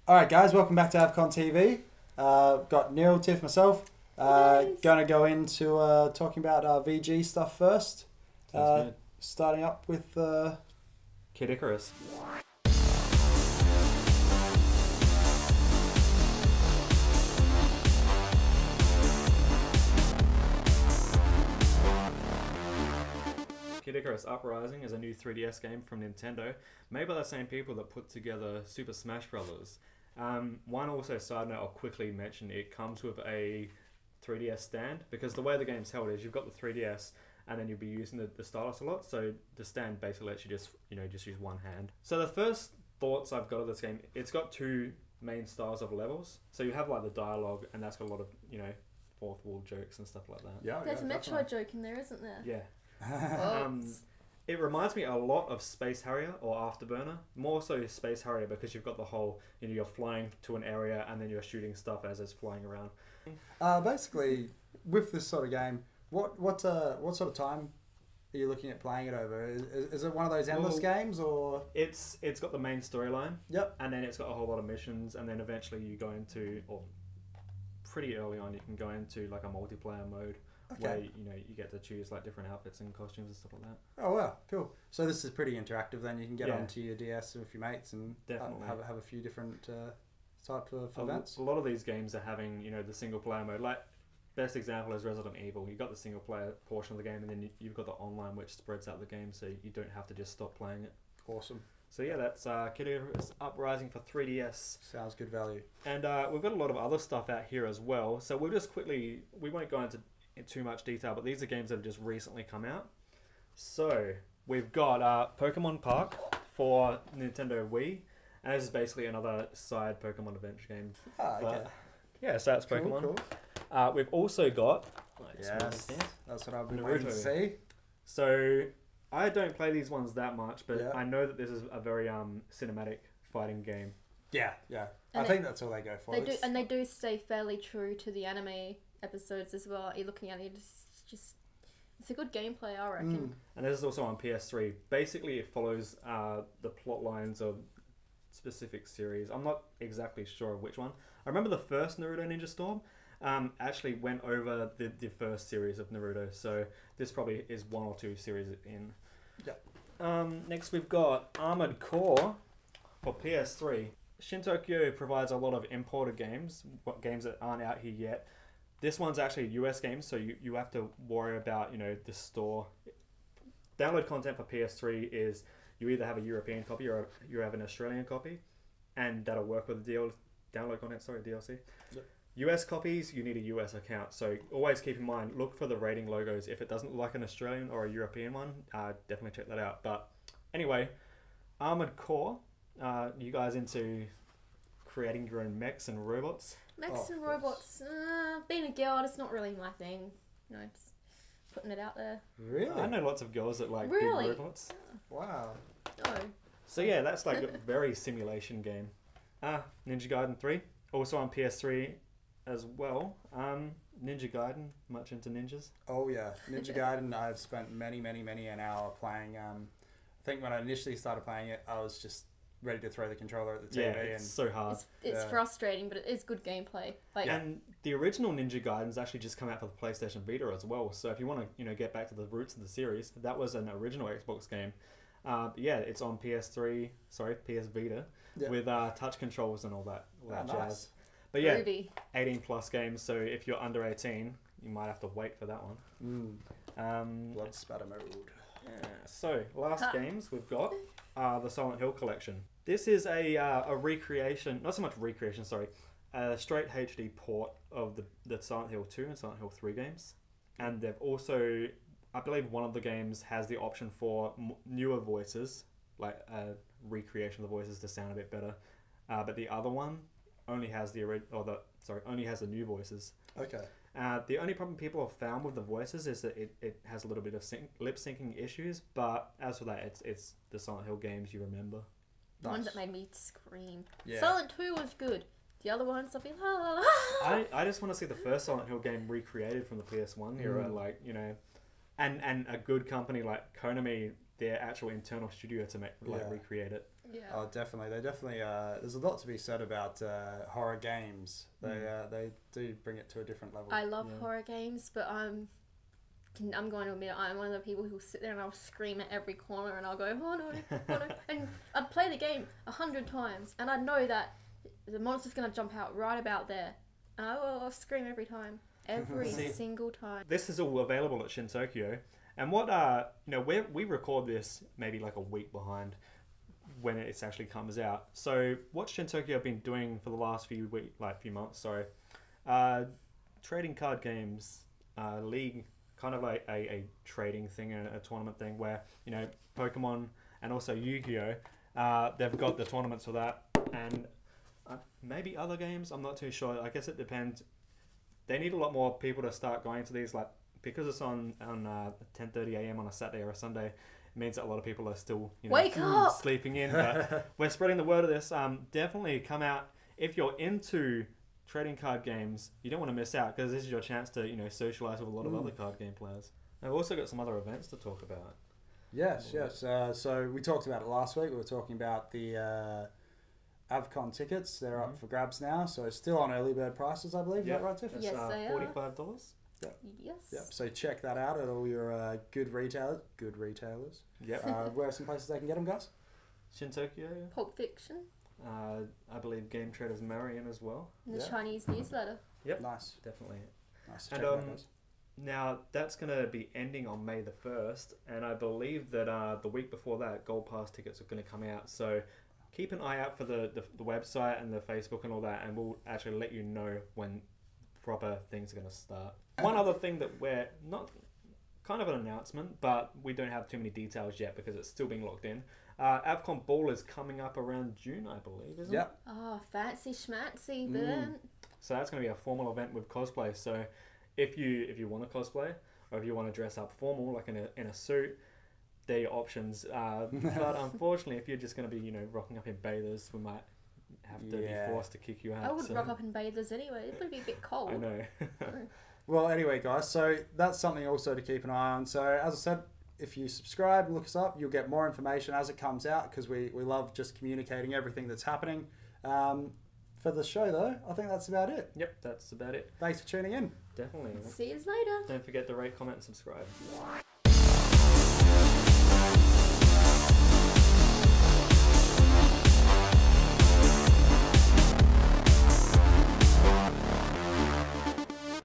Alright guys, welcome back to AVCon TV. Got Neil, Tiff, myself. Gonna go into talking about VG stuff first. Starting up with Kid Icarus. Kid Icarus Uprising is a new 3DS game from Nintendo, made by the same people that put together Super Smash Bros. One also side note I'll quickly mention, it comes with a 3DS stand, because the way the game's held is you've got the 3DS and then you'll be using the stylus a lot, so the stand basically lets you just use one hand. So the first thoughts I've got of this game, it's got two main styles of levels. So you have like the dialogue, and that's got a lot of, fourth wall jokes and stuff like that. Yeah, there's a Metroid joke in there, isn't there? Yeah. It reminds me a lot of Space Harrier or Afterburner. More so Space Harrier, because you've got the whole, you're flying to an area and then you're shooting stuff as it's flying around. basically, with this sort of game, what sort of time are you looking at playing it over? Is it one of those endless games, or...? It's got the main storyline. Yep. And then it's got a whole lot of missions, and then eventually you go into, or pretty early on, you can go into like a multiplayer mode. Okay. Where you get to choose like different outfits and costumes and stuff like that. Oh wow, cool! So this is pretty interactive. Then you can get onto your DS with your mates and have a few different type of events. A lot of these games are having the single player mode. Like best example is Resident Evil. You got the single player portion of the game, and then you've got the online, which spreads out the game, so you don't have to just stop playing it. Awesome. So yeah, that's Kid Icarus Uprising for 3DS. Sounds good value. And we've got a lot of other stuff out here as well. So we'll just quickly, we won't go into too much detail, but these are games that have just recently come out. So we've got Pokemon Park for Nintendo Wii, and this is basically another side Pokemon adventure game. Okay. Yeah, so that's Pokemon. Cool. We've also got yes, that's what I've been waiting to see. So I don't play these ones that much, but I know that this is a very cinematic fighting game. Yeah. I think that's all they go for. They do stay fairly true to the anime episodes as well. You're looking at it, it's a good gameplay, I reckon. And this is also on PS3. Basically, it follows the plot lines of specific series. I'm not exactly sure of which one. I remember the first Naruto Ninja Storm actually went over the first series of Naruto, so this probably is one or two series in. Yeah. Next we've got Armored Core for PS3. Shin Tokyo provides a lot of imported games that aren't out here yet. This one's actually a US game, so you have to worry about, the store. Download content for PS3 is you either have a European copy or you have an Australian copy, and that'll work with the download content, DLC. Yep. US copies, you need a US account, so always keep in mind, look for the rating logos. If it doesn't look like an Australian or a European one, definitely check that out. But anyway, Armored Core, you guys into creating your own mechs and robots? Mechs and robots, being a girl, it's not really my thing. Just putting it out there. Really? I know lots of girls that like big robots. Wow. No. So yeah, that's like a very simulation game. Ninja Gaiden 3, also on PS3 as well. Ninja Gaiden, much into ninjas? Oh yeah, Ninja Gaiden, I've spent many an hour playing. I think when I initially started playing it, I was just ready to throw the controller at the TV. Yeah, it's so hard. It's frustrating, but it is good gameplay. And the original Ninja Gaiden's actually just come out for the PlayStation Vita as well. So if you want to, get back to the roots of the series, that was an original Xbox game. It's on PS Vita, with touch controls and all that jazz. Nice. But yeah, 18 plus games. So if you're under 18, you might have to wait for that one. Blood spatter mode. Yeah. So last games we've got the Silent Hill collection. This is a recreation, not so much recreation, a straight HD port of the Silent Hill 2 and Silent Hill 3 games. And they've also, I believe one of the games has the option for newer voices, like a recreation of the voices to sound a bit better. But the other one only has only has the new voices. Okay. The only problem people have found with the voices is that it has a little bit of lip syncing issues, but as for that, it's the Silent Hill games you remember. The ones that made me scream. Yeah. Silent 2 was good. The other ones, I'll be la la la. I just want to see the first Silent Hill game recreated from the PS1 era, and a good company like Konami, their actual internal studio to recreate it. Yeah. Oh, definitely. They definitely. There's a lot to be said about horror games. They do bring it to a different level. I love horror games, but I'm going to admit I'm one of the people who sit there and I'll scream at every corner and I'll go, oh no, oh no. And I'd play the game 100 times and I'd know that the monster's going to jump out right about there. And I'll scream every time. Every single time. This is all available at Shin Tokyo. And what, we record this maybe like a week behind when it actually comes out. So what Shin Tokyo have been doing for the last few months, trading card games, league, kind of like a trading thing, a tournament thing where, Pokemon and also Yu-Gi-Oh! They've got the tournaments for that. And maybe other games, I'm not too sure. I guess it depends. They need a lot more people to start going to these, because it's on 10:30 a.m. on a Saturday or a Sunday. It means that a lot of people are still wake up, sleeping in. But we're spreading the word of this. Definitely come out if you're into trading card games. You don't want to miss out because this is your chance to socialize with a lot of other card game players. And we've also got some other events to talk about. Yes. So we talked about it last week. We were talking about the AVCon tickets. They're up for grabs now, so it's still on early bird prices, I believe. Yep. Is that right, Tiff? Yes, they are. $45. Yep. Yes. Yep. So check that out at all your good retailers. Yep. Where are some places they can get them, guys? Shin Tokyo. Pulp Fiction. I believe Game Traders Marion as well. And the Chinese newsletter. Yep. Nice. Definitely. Nice. And now that's going to be ending on May the 1st, and I believe that the week before that, Gold Pass tickets are going to come out. So keep an eye out for the website and the Facebook and all that, and we'll actually let you know when proper things are going to start. One other thing that we're not, kind of an announcement, but we don't have too many details yet because it's still being locked in. AVCon Ball is coming up around June, I believe, isn't it? Oh, fancy schmancy, but... So that's going to be a formal event with cosplay. So if you want to cosplay, or if you want to dress up formal, like in a suit, they're your options. But unfortunately, if you're just going to be, rocking up in bathers, we might have to be forced to kick you out. I would rock up in bathers anyway. It would be a bit cold. I know. Well, anyway, guys, so that's something also to keep an eye on. So, as I said, if you subscribe, look us up, you'll get more information as it comes out because we love just communicating everything that's happening. For the show, though, I think that's about it. Yep, that's about it. Thanks for tuning in. Definitely. See you later. Don't forget to rate, comment, and subscribe.